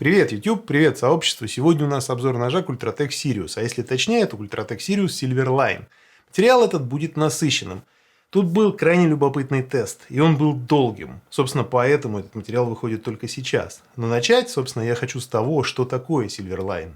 Привет, YouTube, привет, сообщество. Сегодня у нас обзор ножа Ultratech Sirius, а если точнее, то Ultratech Sirius Silverline. Материал этот будет насыщенным. Тут был крайне любопытный тест, и он был долгим. Собственно, поэтому этот материал выходит только сейчас. Но начать, собственно, я хочу с того, что такое Silverline.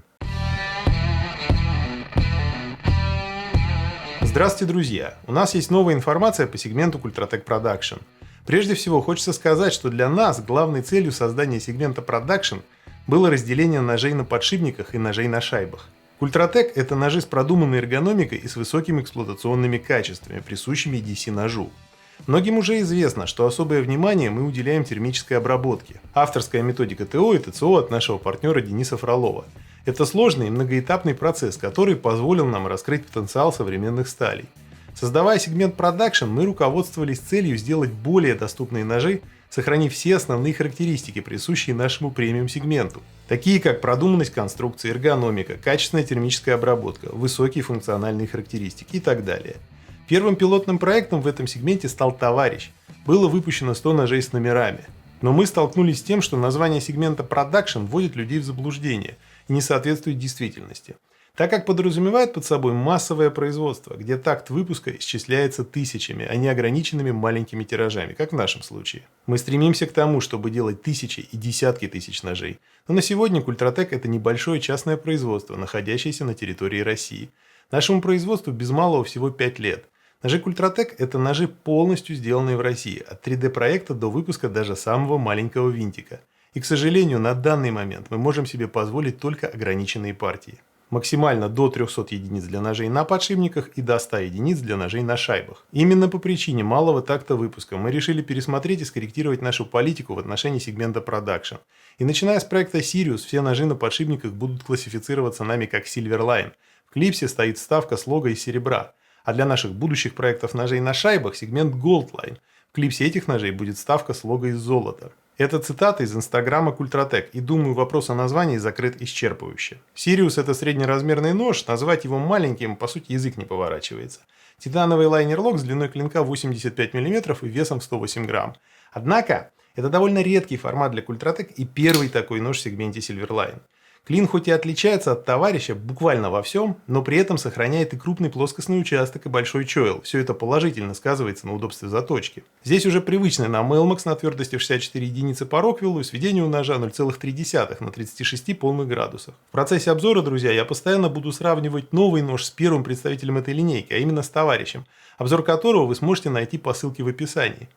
Здравствуйте, друзья! У нас есть новая информация по сегменту Ultratech Production. Прежде всего, хочется сказать, что для нас главной целью создания сегмента Production было разделение ножей на подшипниках и ножей на шайбах. Ultratech – это ножи с продуманной эргономикой и с высокими эксплуатационными качествами, присущими EDC-ножу. Многим уже известно, что особое внимание мы уделяем термической обработке. Авторская методика ТО и ТЦО от нашего партнера Дениса Фролова. Это сложный и многоэтапный процесс, который позволил нам раскрыть потенциал современных сталей. Создавая сегмент Production, мы руководствовались целью сделать более доступные ножи, сохранив все основные характеристики, присущие нашему премиум-сегменту, такие как продуманность конструкции, эргономика, качественная термическая обработка, высокие функциональные характеристики и так далее. Первым пилотным проектом в этом сегменте стал «Товарищ». Было выпущено 100 ножей с номерами. Но мы столкнулись с тем, что название сегмента Production вводит людей в заблуждение и не соответствует действительности, так как подразумевает под собой массовое производство, где такт выпуска исчисляется тысячами, а не ограниченными маленькими тиражами, как в нашем случае. Мы стремимся к тому, чтобы делать тысячи и десятки тысяч ножей. Но на сегодня Ultratech – это небольшое частное производство, находящееся на территории России. Нашему производству без малого всего 5 лет. Ножи Ultratech – это ножи, полностью сделанные в России, от 3D-проекта до выпуска даже самого маленького винтика. И, к сожалению, на данный момент мы можем себе позволить только ограниченные партии. Максимально до 300 единиц для ножей на подшипниках и до 100 единиц для ножей на шайбах. Именно по причине малого такта выпуска мы решили пересмотреть и скорректировать нашу политику в отношении сегмента Production. И начиная с проекта Sirius, все ножи на подшипниках будут классифицироваться нами как Silverline. В клипсе стоит вставка с лого из серебра. А для наших будущих проектов ножей на шайбах сегмент Goldline. В клипсе этих ножей будет вставка с лого из золота. Это цитата из инстаграма Ultratech, и думаю, вопрос о названии закрыт исчерпывающе. Sirius – это среднеразмерный нож, назвать его маленьким, по сути, язык не поворачивается. Титановый лайнер-лок с длиной клинка 85 мм и весом 108 грамм. Однако, это довольно редкий формат для Ultratech и первый такой нож в сегменте Silverline. Клин хоть и отличается от товарища буквально во всем, но при этом сохраняет и крупный плоскостный участок, и большой чойл. Все это положительно сказывается на удобстве заточки. Здесь уже привычный нам Elmax на твердости 64 единицы по Роквиллу и сведение у ножа 0,3 на 36 полных градусах. В процессе обзора, друзья, я постоянно буду сравнивать новый нож с первым представителем этой линейки, а именно с товарищем, обзор которого вы сможете найти по ссылке в описании.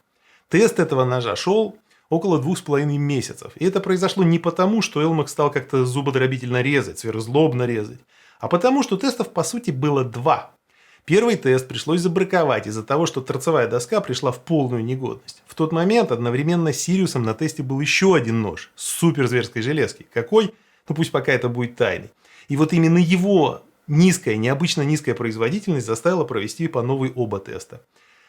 Тест этого ножа шел около 2,5 месяцев. И это произошло не потому, что Elmax стал как-то зубодробительно резать, сверхзлобно резать, а потому, что тестов по сути было два. Первый тест пришлось забраковать из-за того, что торцевая доска пришла в полную негодность. В тот момент одновременно с Сириусом на тесте был еще один нож с суперзверской железки. Какой? Ну пусть пока это будет тайной. И вот именно его необычно низкая производительность заставила провести по новой оба теста.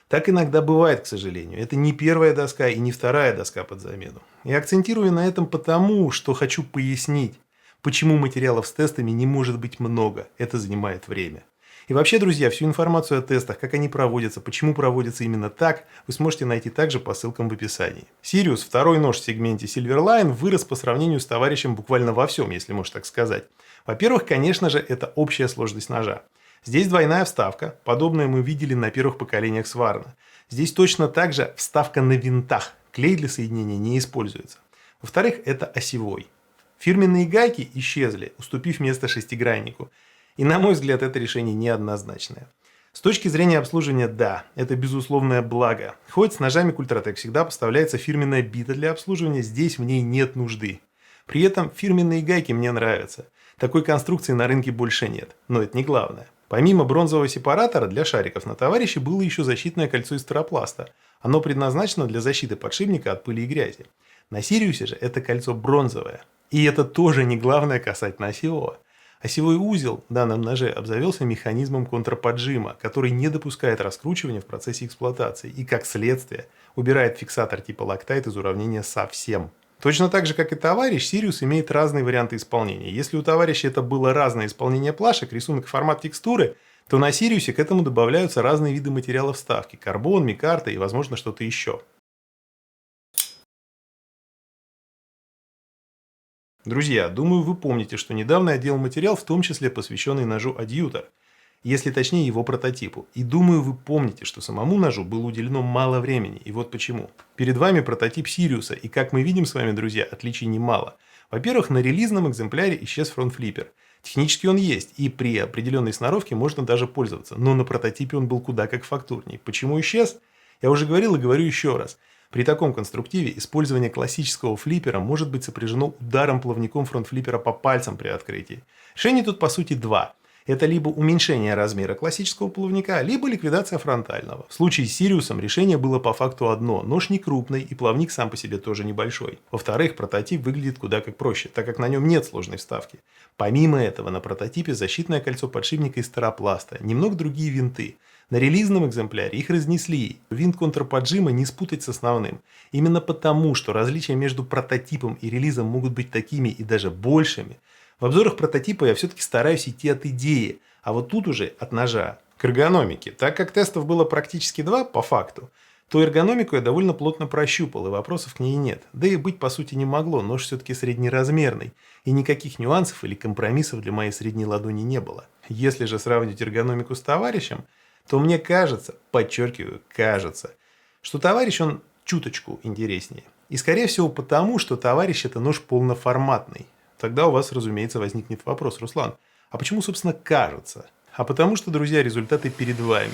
Так иногда бывает, к сожалению. Это не первая доска и не вторая доска под замену. Я акцентирую на этом потому, что хочу пояснить, почему материалов с тестами не может быть много. Это занимает время. И вообще, друзья, всю информацию о тестах, как они проводятся, почему проводятся именно так, вы сможете найти также по ссылкам в описании. Sirius, второй нож в сегменте Silverline, вырос по сравнению с товарищем буквально во всем, если можно так сказать. Во-первых, конечно же, это общая сложность ножа. Здесь двойная вставка, подобное мы видели на первых поколениях Сварна. Здесь точно так же вставка на винтах, клей для соединения не используется. Во-вторых, это осевой. Фирменные гайки исчезли, уступив место шестиграннику. И на мой взгляд, это решение неоднозначное. С точки зрения обслуживания, да, это безусловное благо. Хоть с ножами Ultratech всегда поставляется фирменная бита для обслуживания, здесь в ней нет нужды. При этом фирменные гайки мне нравятся. Такой конструкции на рынке больше нет, но это не главное. Помимо бронзового сепаратора для шариков на товарище было еще защитное кольцо из терапласта. Оно предназначено для защиты подшипника от пыли и грязи. На Сириусе же это кольцо бронзовое. И это тоже не главное касательно осевого. Осевой узел в данном ноже обзавелся механизмом контрподжима, который не допускает раскручивания в процессе эксплуатации и, как следствие, убирает фиксатор типа Loctite из уравнения совсем. Точно так же, как и товарищ, Sirius имеет разные варианты исполнения. Если у товарища это было разное исполнение плашек, рисунок и формат текстуры, то на Sirius к этому добавляются разные виды материалов вставки – карбон, микарта и, возможно, что-то еще. Друзья, думаю, вы помните, что недавно я делал материал, в том числе посвященный ножу Адъютор, если точнее его прототипу. И думаю, вы помните, что самому ножу было уделено мало времени, и вот почему. Перед вами прототип Сириуса, и как мы видим с вами, друзья, отличий немало. Во-первых, на релизном экземпляре исчез фронт-флиппер. Технически он есть, и при определенной сноровке можно даже пользоваться, но на прототипе он был куда как фактурней. Почему исчез? Я уже говорил и говорю еще раз. При таком конструктиве использование классического флиппера может быть сопряжено ударом плавником фронт-флиппера по пальцам при открытии. Решений тут по сути два. Это либо уменьшение размера классического плавника, либо ликвидация фронтального. В случае с Сириусом решение было по факту одно. Нож не крупный и плавник сам по себе тоже небольшой. Во-вторых, прототип выглядит куда как проще, так как на нем нет сложной вставки. Помимо этого, на прототипе защитное кольцо подшипника из терапласта, немного другие винты. На релизном экземпляре их разнесли. Винт контрподжима не спутать с основным. Именно потому, что различия между прототипом и релизом могут быть такими и даже большими, в обзорах прототипа я все-таки стараюсь идти от идеи, а вот тут уже от ножа. К эргономике. Так как тестов было практически два, по факту, то эргономику я довольно плотно прощупал, и вопросов к ней нет. Да и быть по сути не могло, нож все-таки среднеразмерный, и никаких нюансов или компромиссов для моей средней ладони не было. Если же сравнивать эргономику с товарищем, то мне кажется, подчеркиваю, кажется, что товарищ он чуточку интереснее. И скорее всего потому, что товарищ это нож полноформатный. Тогда у вас, разумеется, возникнет вопрос: Руслан, а почему, собственно, кажется? А потому что, друзья, результаты перед вами.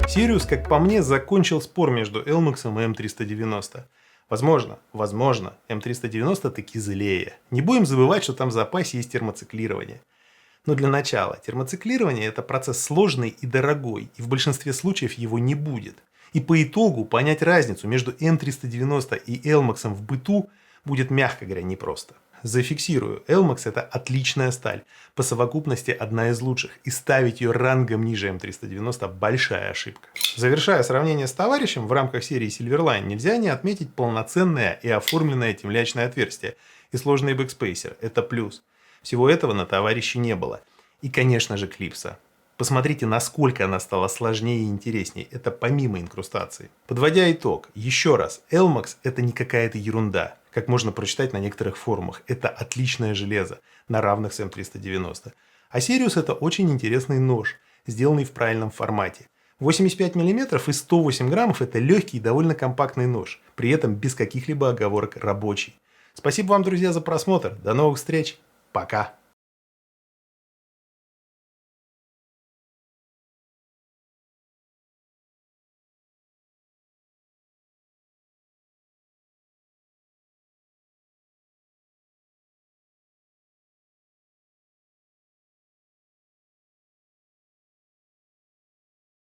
Сириус, как по мне, закончил спор между Elmax и М390. Возможно, М390 таки злее. Не будем забывать, что там в запасе есть термоциклирование. Но для начала, термоциклирование – это процесс сложный и дорогой, и в большинстве случаев его не будет. И по итогу понять разницу между М390 и Elmax в быту будет, мягко говоря, непросто. Зафиксирую, Elmax – это отличная сталь, по совокупности одна из лучших, и ставить ее рангом ниже М390 – большая ошибка. Завершая сравнение с товарищем, в рамках серии Silverline нельзя не отметить полноценное и оформленное темлячное отверстие и сложный бэкспейсер – это плюс. Всего этого на товарище не было. И, конечно же, клипса. Посмотрите, насколько она стала сложнее и интереснее. Это помимо инкрустации. Подводя итог, еще раз, Elmax это не какая-то ерунда, как можно прочитать на некоторых форумах. Это отличное железо, на равных с М390. А Sirius это очень интересный нож, сделанный в правильном формате. 85 мм и 108 граммов это легкий и довольно компактный нож, при этом без каких-либо оговорок рабочий. Спасибо вам, друзья, за просмотр. До новых встреч. Пока.